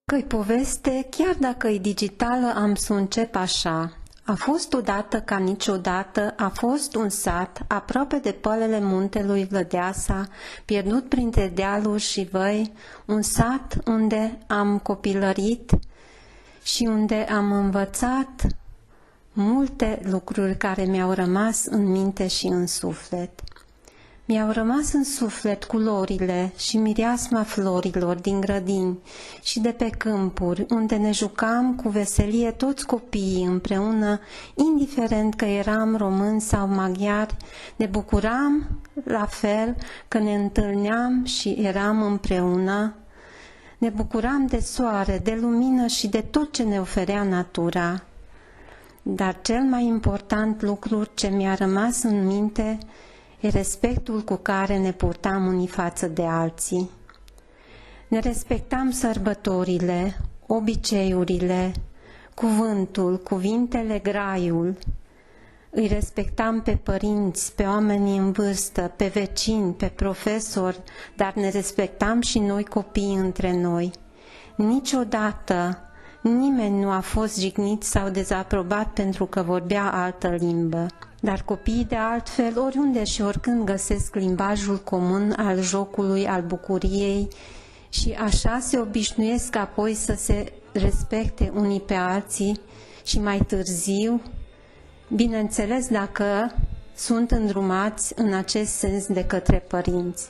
Că-i poveste, chiar dacă e digitală, am să încep așa. A fost odată ca niciodată, a fost un sat, aproape de pălele muntelui Vlădeasa, pierdut printre dealuri și văi, un sat unde am copilărit și unde am învățat multe lucruri care mi-au rămas în minte și în suflet. Mi-au rămas în suflet culorile și mireasma florilor din grădini și de pe câmpuri, unde ne jucam cu veselie toți copiii împreună, indiferent că eram români sau maghiari, ne bucuram la fel că ne întâlneam și eram împreună, ne bucuram de soare, de lumină și de tot ce ne oferea natura. Dar cel mai important lucru ce mi-a rămas în minte e respectul cu care ne purtam unii față de alții. Ne respectam sărbătorile, obiceiurile, cuvântul, cuvintele, graiul. Îi respectam pe părinți, pe oamenii în vârstă, pe vecini, pe profesori, dar ne respectam și noi copiii între noi. Niciodată nimeni nu a fost jignit sau dezaprobat pentru că vorbea altă limbă. Dar copiii de altfel, oriunde și oricând găsesc limbajul comun al jocului, al bucuriei și așa se obișnuiesc apoi să se respecte unii pe alții și mai târziu, bineînțeles dacă sunt îndrumați în acest sens de către părinți.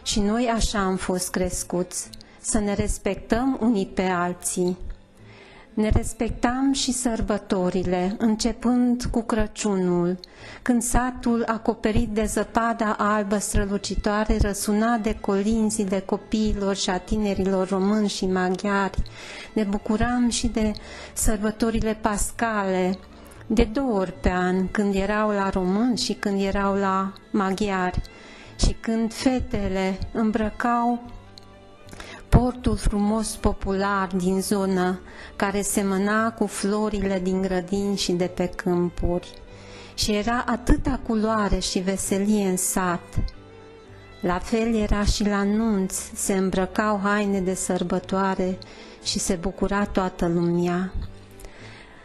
Și noi așa am fost crescuți, să ne respectăm unii pe alții. Ne respectam și sărbătorile, începând cu Crăciunul, când satul acoperit de zăpada albă strălucitoare răsuna de colinzile copiilor și a tinerilor români și maghiari. Ne bucuram și de sărbătorile pascale, de 2 ori pe an, când erau la români și când erau la maghiari, și când fetele îmbrăcau portul frumos popular din zonă, care semăna cu florile din grădini și de pe câmpuri. Și era atâta culoare și veselie în sat. La fel era și la nunți, se îmbrăcau haine de sărbătoare și se bucura toată lumea.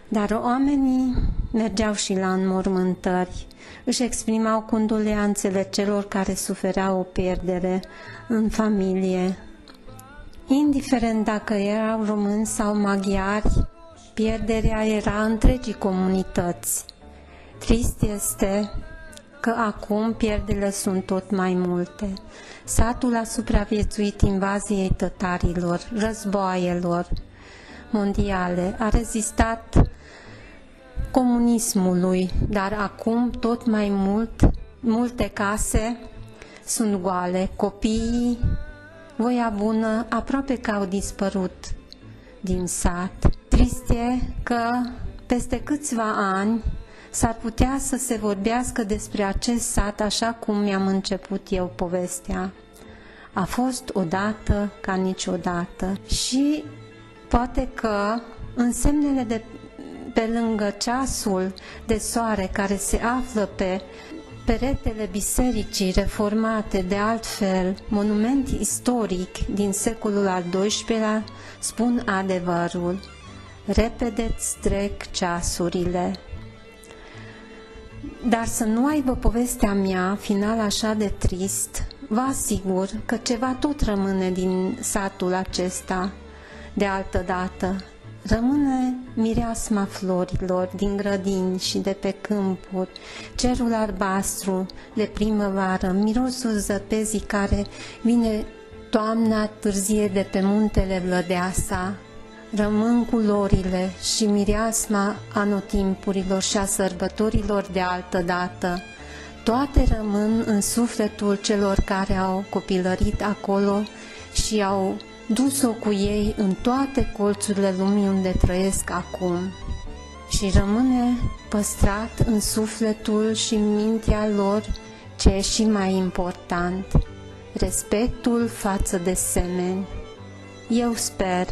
Dar oamenii mergeau și la înmormântări, își exprimau condoleanțele celor care sufereau o pierdere în familie. Indiferent dacă erau români sau maghiari, pierderea era întregii comunități. Trist este că acum pierderile sunt tot mai multe. Satul a supraviețuit invaziei tătarilor, războaielor mondiale, a rezistat comunismului, dar acum tot mai multe case sunt goale, copiii, voia bună, aproape că au dispărut din sat. Trist e că peste câțiva ani s-ar putea să se vorbească despre acest sat așa cum mi-am început eu povestea. A fost odată ca niciodată și poate că în semnele de pe lângă ceasul de soare care se află pe peretele bisericii reformate, de altfel monument istoric din secolul al XII-lea, spun adevărul. Repede-ți trec ceasurile. Dar să nu aibă povestea mea final așa de trist, vă asigur că ceva tot rămâne din satul acesta de altă dată. Rămâne mireasma florilor din grădini și de pe câmpuri, cerul albastru de primăvară, mirosul zăpezii care vine toamna târzie de pe muntele Vlădeasa. Rămân culorile și mireasma anotimpurilor și a sărbătorilor de altă dată. Toate rămân în sufletul celor care au copilărit acolo și au dus-o cu ei în toate colțurile lumii unde trăiesc acum. Și rămâne păstrat în sufletul și în mintea lor ce e și mai important, respectul față de semeni. Eu sper